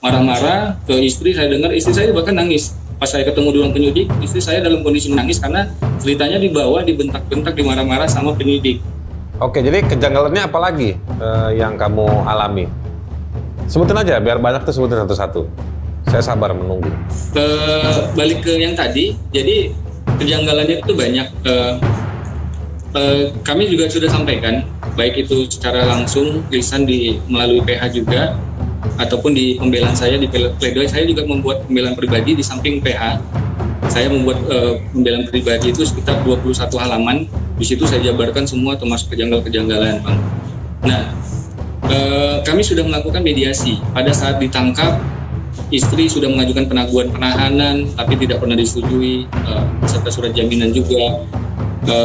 marah-marah ke istri. Saya dengar istri saya bahkan nangis. Pas saya ketemu dengan penyidik, istri saya dalam kondisi menangis karena ceritanya dibawa, dibentak-bentak, dimarah-marah sama penyidik. Oke, jadi kejanggalannya apa lagi yang kamu alami? Sebutin aja, biar banyak tuh sebutin satu-satu. Saya sabar menunggu. Balik ke yang tadi, jadi kejanggalannya itu banyak. Kami juga sudah sampaikan, baik itu secara langsung, lisan melalui PH juga, ataupun di pembelaan saya, di pledoi saya juga membuat pembelaan pribadi di samping PH. Saya membuat pembelaan pribadi itu sekitar 21 halaman. Di situ saya jabarkan semua termasuk kejanggalan-kejanggalan, Bang. Nah, kami sudah melakukan mediasi. Pada saat ditangkap, istri sudah mengajukan penangguhan penahanan, tapi tidak pernah disetujui, serta surat jaminan juga.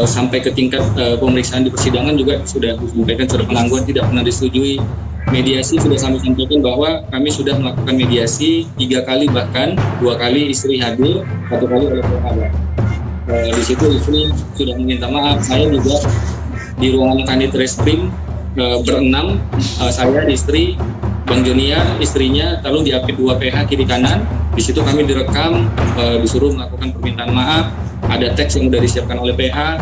Sampai ke tingkat pemeriksaan di persidangan juga sudah disampaikan surat penangguhan tidak pernah disetujui. Mediasi sudah kami sampaikan bahwa kami sudah melakukan mediasi 3 kali, bahkan 2 kali istri hadir, 1 kali oleh PH. Di situ istri sudah meminta maaf. Saya juga di ruangan Kanit Reskrim berenam, saya, istri, Bang Jonia, istrinya, lalu diapit 2 PH kiri kanan. Di situ kami direkam, disuruh melakukan permintaan maaf. Ada teks yang sudah disiapkan oleh PH.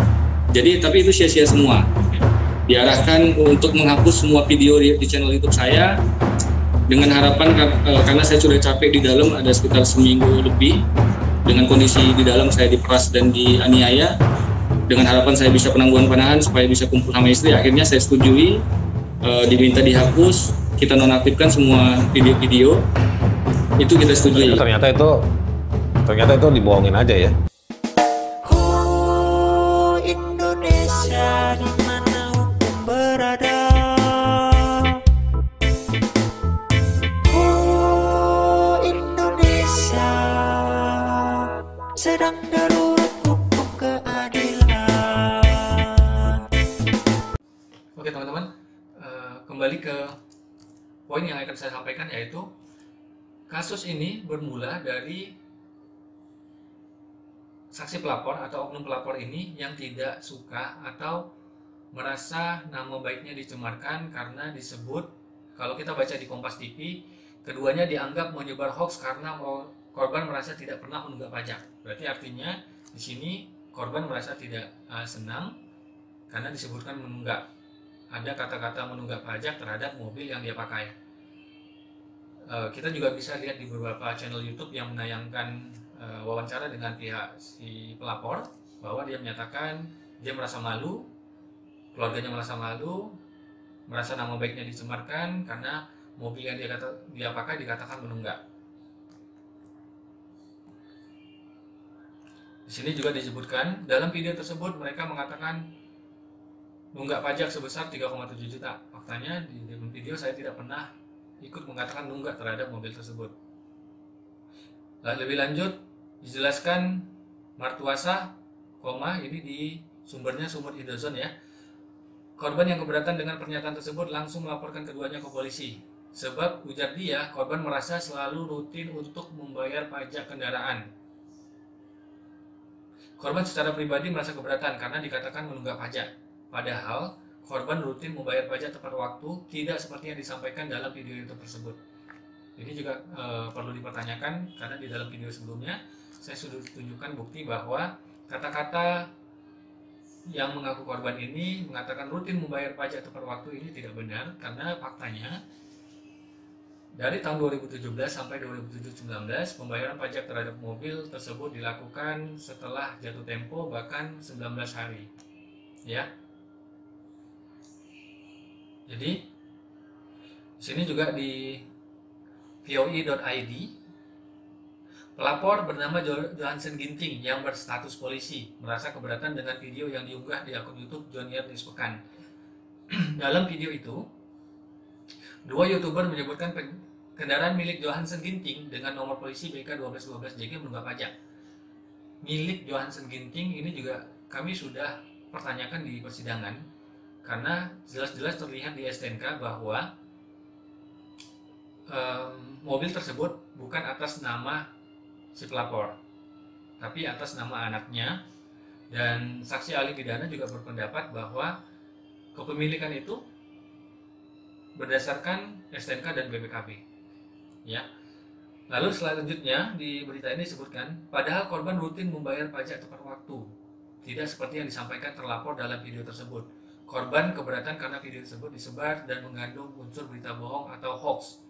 Jadi tapi itu sia-sia semua. Diarahkan untuk menghapus semua video di channel YouTube saya dengan harapan karena saya sudah capek di dalam, ada sekitar seminggu lebih dengan kondisi di dalam saya diperas dan dianiaya. Dengan harapan saya bisa penangguhan penahanan supaya bisa kumpul sama istri. Akhirnya saya setujui, diminta dihapus, kita nonaktifkan semua video-video. Itu kita setujui. Ternyata itu dibohongin aja ya. Indonesia di mana hukum berada. Indonesia sedang darurat hukum keadilan. Oke teman-teman, kembali ke poin yang akan saya sampaikan, yaitu kasus ini bermula dari saksi pelapor atau oknum pelapor ini yang tidak suka atau merasa nama baiknya dicemarkan karena disebut, kalau kita baca di Kompas TV, keduanya dianggap menyebar hoax karena korban merasa tidak pernah menunggak pajak. Berarti artinya di sini korban merasa tidak senang karena disebutkan menunggak. Ada kata-kata menunggak pajak terhadap mobil yang dia pakai. Kita juga bisa lihat di beberapa channel YouTube yang menayangkan wawancara dengan pihak si pelapor, bahwa dia menyatakan dia merasa malu, keluarganya merasa malu, merasa nama baiknya dicemarkan karena mobil yang dia pakai dikatakan menunggak. Di sini juga disebutkan dalam video tersebut mereka mengatakan nunggak pajak sebesar 3,7 juta. Faktanya di dalam video saya tidak pernah ikut mengatakan nunggak terhadap mobil tersebut. Lebih lanjut dijelaskan Martuasa, ini di sumbernya sumber Indozone ya. Korban yang keberatan dengan pernyataan tersebut langsung melaporkan keduanya ke polisi. Sebab ujar dia, korban merasa selalu rutin untuk membayar pajak kendaraan. Korban secara pribadi merasa keberatan karena dikatakan menunggak pajak. Padahal korban rutin membayar pajak tepat waktu, tidak seperti yang disampaikan dalam video YouTube tersebut. Ini juga perlu dipertanyakan karena di dalam video sebelumnya saya sudah tunjukkan bukti bahwa kata-kata yang mengaku korban ini mengatakan rutin membayar pajak tepat waktu ini tidak benar, karena faktanya dari tahun 2017 sampai 2019 pembayaran pajak terhadap mobil tersebut dilakukan setelah jatuh tempo bahkan 19 hari. Ya. Jadi di sini juga di POI.id, pelapor bernama Johansen Ginting yang berstatus polisi merasa keberatan dengan video yang diunggah di akun YouTube Jonier News Pekan. Dalam video itu, 2 YouTuber menyebutkan kendaraan milik Johansen Ginting dengan nomor polisi BK 1212JG menunggak pajak. Milik Johansen Ginting ini juga kami sudah pertanyakan di persidangan karena jelas-jelas terlihat di STNK bahwa mobil tersebut bukan atas nama si pelapor, tapi atas nama anaknya. Dan saksi ahli pidana juga berpendapat bahwa kepemilikan itu berdasarkan STNK dan BPKB. Ya, Lalu selanjutnya di berita ini disebutkan, padahal korban rutin membayar pajak tepat waktu, tidak seperti yang disampaikan terlapor dalam video tersebut. Korban keberatan karena video tersebut disebar dan mengandung unsur berita bohong atau hoax.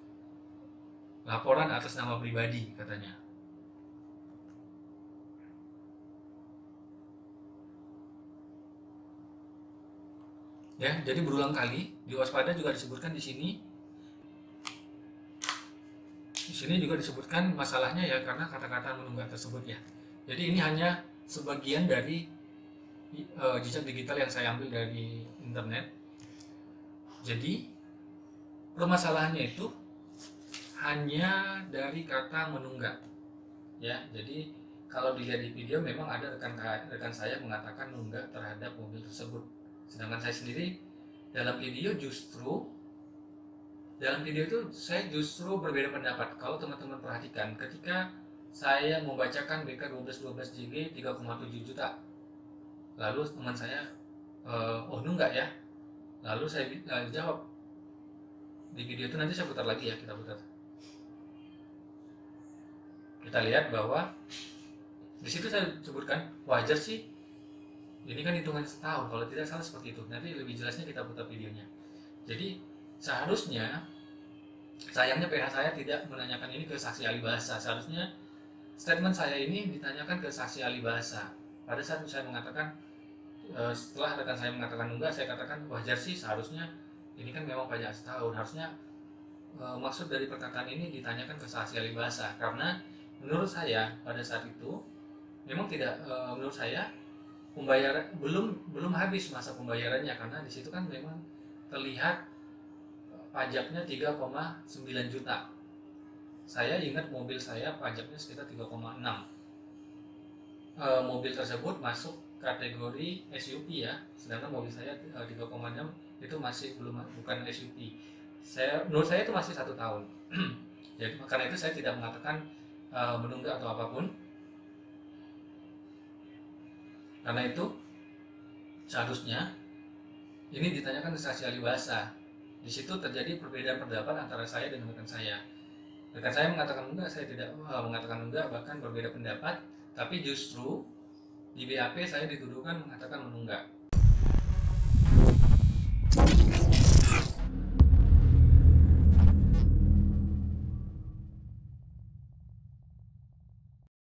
Laporan atas nama pribadi, katanya. Ya, jadi berulang kali di waspada juga disebutkan di sini. Di sini juga disebutkan masalahnya ya karena kata-kata menunggak tersebut ya. Jadi ini hanya sebagian dari jejak digital yang saya ambil dari internet. Jadi permasalahannya itu hanya dari kata menunggak. Ya, jadi kalau dilihat di video memang ada rekan saya mengatakan nunggak terhadap mobil tersebut. Sedangkan saya sendiri dalam video itu saya justru berbeda pendapat. Kalau teman-teman perhatikan, ketika saya membacakan BK 1212 JG 3,7 juta, lalu teman saya, oh nunggak ya? Lalu saya jawab di video itu, nanti saya putar lagi ya, kita putar. Kita lihat bahwa di situ saya sebutkan wajar sih. Ini kan hitungan setahun, kalau tidak salah seperti itu. Nanti lebih jelasnya kita putar videonya. Jadi seharusnya, sayangnya PH saya tidak menanyakan ini ke saksi ahli bahasa. Seharusnya statement saya ini ditanyakan ke saksi ahli bahasa. Pada saat saya mengatakan, setelah rekan saya mengatakan enggak, saya katakan wajar sih, seharusnya ini kan memang pajak setahun. Harusnya maksud dari perkataan ini ditanyakan ke saksi ahli bahasa. Karena menurut saya pada saat itu memang tidak, menurut saya pembayaran belum habis masa pembayarannya, karena di situ kan memang terlihat pajaknya 3,9 juta. Saya ingat mobil saya pajaknya sekitar 3,6. Mobil tersebut masuk kategori SUV ya, sedangkan mobil saya 3,6 itu masih bukan SUV. Menurut saya itu masih 1 tahun. Jadi karena itu saya tidak mengatakan menunggak atau apapun. Karena itu seharusnya ini ditanyakan ke saksi ahli bahasa. Di situ terjadi perbedaan pendapat antara saya dengan rekan saya. Rekan saya mengatakan enggak, saya tidak mengatakan enggak, bahkan berbeda pendapat. Tapi justru di BAP saya dituduhkan mengatakan menunggak.